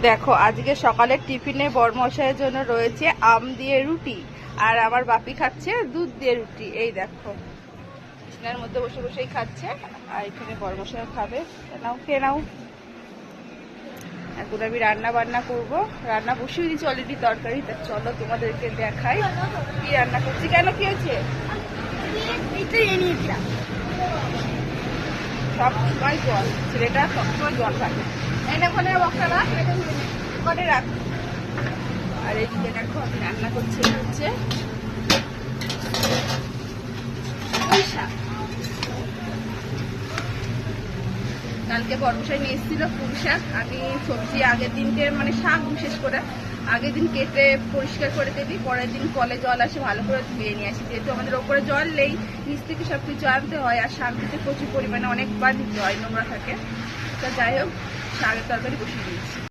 দেখো আজকে সকালের টিফিনে বরমশাইয়ের জন্য রয়েছে আম দিয়ে রুটি, আর আমার বাপি খাচ্ছে দুধ দিয়ে রুটি। এই দেখো বিছানার মধ্যে বসে বসেই খাচ্ছে, আর এখানে বরমশাইও খাবে। নাও খেয়ে নাও। এখন আমি রান্না বান্না করবো, রান্না বসিয়ে দিচ্ছি অলরেডি তরকারি। তা চলো তোমাদেরকে দেখাই কি রান্না করছি। কেন কি হয়েছে? সব সময় জল, ছেলেটা সবসময় জল থাকে। এনে ওখানে বক্তা রাখ, ওখানে রাখ। আর এই যে দেখো আমি রান্না করছি হচ্ছে শাক। কালকে বরমশাই নিয়ে এসেছিল পুঁই শাক। আমি সবজি আগের দিনকে মানে শাক বিশেষ করে আগের দিন কেটে পরিষ্কার করে দেবি, পরের দিন কলে জল আসে ভালো করে ধুয়ে নিয়ে আসি, যেহেতু আমাদের ওপরে জল নেই, নিচ থেকে সবকিছু আনতে হয়। আর শাক দিতে প্রচুর পরিমাণে অনেকবার দিতে হয়, নোংরা থাকে। তা যাই হোক শাকের তরকারি বসিয়ে দিয়েছি।